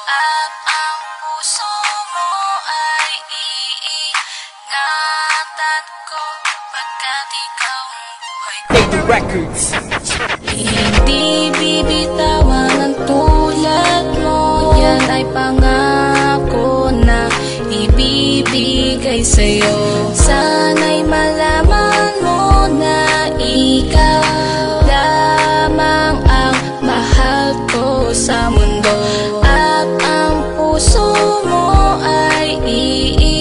At ang puso mo ay iingatan ko, pagkat ikaw ang buhay ko. Take the records. Hindi bibitawan ang tulad mo, yan ay pangako na ibibigay sa'yo. Sana'y malaman mo na ikaw lamang ang mahal ko sa mundo. At ang puso mo ay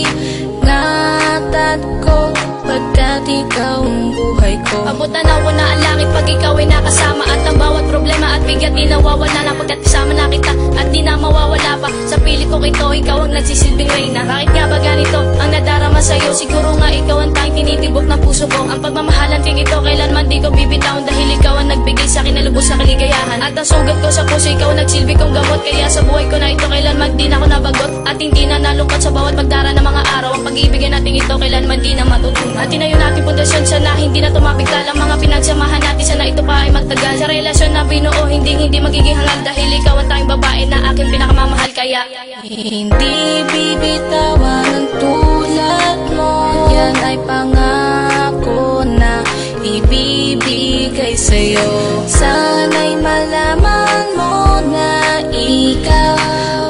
iingatan ko, pagkat ikaw ang buhay ko. Abutan ako na ang langit pag ikaw ay nakasama, at ang bawat problema at bigat di nawawala na pagkat kasama na kita, at di na mawawala pa. Sa pilit ko ito, ikaw ang nagsisilbing reyna. Bakit nga ba ganito ang nadarama sa'yo? Siguro nga ikaw ang tanging tinitibok ng puso ko. Ang pagmamahalan kay ito kailanman di ko bibitawan, dahil ikaw ang nagbigay sa akin na lubos na kaligayahan. At ang sugat ko sa puso, ikaw ang nagsilbi kong gamot. Kaya sa buhay ko na ito kailanman di na ako nabagot, at hindi na nalungkot sa bawat pagdara ng mga araw. Ang pag-ibigay natin ito kailanman di na matutunan. At tinayo natin pundasyon, sana hindi na tumapigtal ang mga pinagsamahan natin, sana ito pa ay magtagal. Sa relasyon na binuo, hindi magiging hangal, dahil ikaw ang tanging babae na aking pinakamamahal. Kaya hindi bibitawan ang tulad mo, yan ay pangako na ibibigay sa'yo. Sana'y malaman mo na ikaw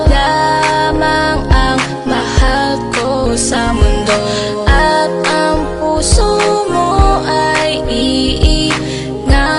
lamang ang mahal ko sa mundo. At ang puso mo ay iingatan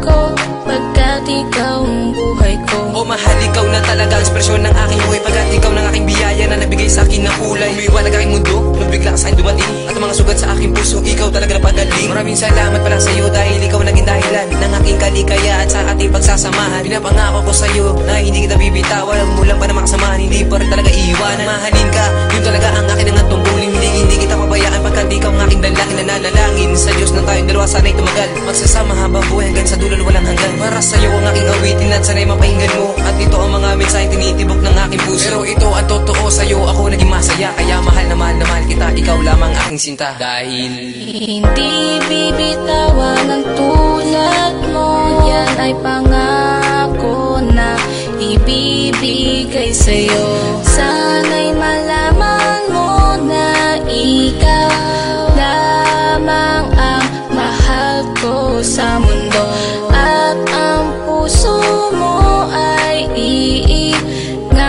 ko, pagkat ikaw ang buhay ko. Oh mahal, ikaw na talaga ang ekspresyon ng aking buhay, pagkat ikaw ng aking biyaya na nagbigay sa akin ng kulay. Umiwanag aking mundo nung bigla ka sa'kin dumating, at ang mga sugat sa aking puso, ikaw talaga na pagaling. Maraming salamat pala sa'yo, dahil ikaw naging dahilan ng aking kaligaya at sa ating pagsasamahan. Pinapangako ko sa'yo na hindi kita bibitawan, huwag mo lang pa na makasamahan, hindi pa rin talaga iiwanan. Mahalin ka, yun talaga ang akin ang tungkulin, hindi kita pabayaan, pagkat ikaw ang aking dalangin na nanalangin sa Diyos ng tayong dalawa, sana'y tumagal, magsasama habang buhay hanggang sa dulo walang hanggan. Para sa'yo ang aking awitin at sana'y mapahinggan mo, at ito ang mga mensaheng tinitibok ng aking puso. Pero ito ang totoo, sa'yo ako naging masaya, kaya mahal na mahal kita, ikaw lamang aking sinta. Dahil hindi bibitawan ang tulad mo, yan ay pangako na ibibigay sa'yo. Sana'y malaman mo na ikaw lamang ang mahal ko sa mundo. At ang puso mo ay iingatan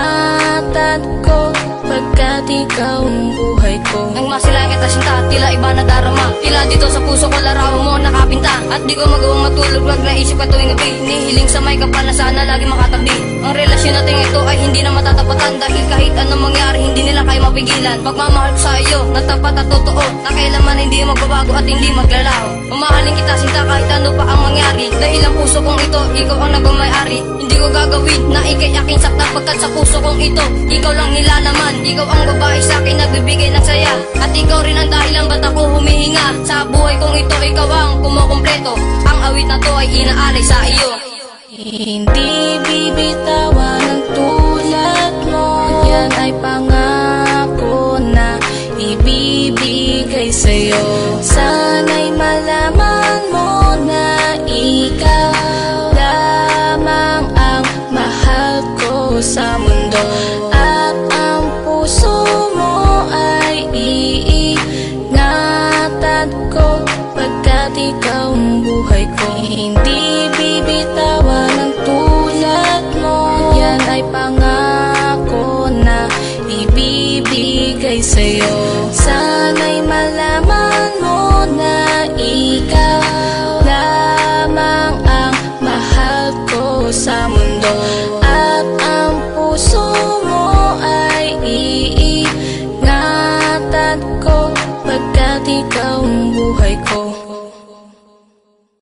ko, pagkat ikaw ang buhay ko. nang masilangit na sinta, tila iba na darama, tila dito sa puso ko larawan mo nakapinta. At di ko magawang matulog, wag naisip ka tuwing gabi, nihiling sa may kapal na sana lagi makatabi. Ang relasyon natin ito ay hindi na matatapatan, dahil kahit anong mangyari hindi nila kayo mapigilan. Pagmamahal ko sa iyo na tapat at totoo, na kailanman hindi magbabago at hindi maglalaho. Mamahalin kita sinta kahit ano pa ang mangyari, dahil ang puso kong ito ikaw ang nagmamayari. Hindi ko gagawin na ikay aking sakta, pagkat sa puso kong ito ikaw lang nilalaman. Ikaw ang babae sa akin nagbibigay ng saya, at ikaw rin ang dahilan ba't ako humihinga. Sa buhay kong ito ikaw ang kumukumpleto, ang awit na to ay inaalay sa iyo. Hindi bibitawan ang tulad mo, yan ay pangako na ibibigay sa'yo. Sana'y malaman mo na ikaw lamang ang mahal ko sa mundo. At ang puso mo ay iingatan ko, pagkat ikaw ang buhay ko. Hindi bibitawan ang tulad mo, yan ay pangako na ibibigay sa'yo. Sana'y malaman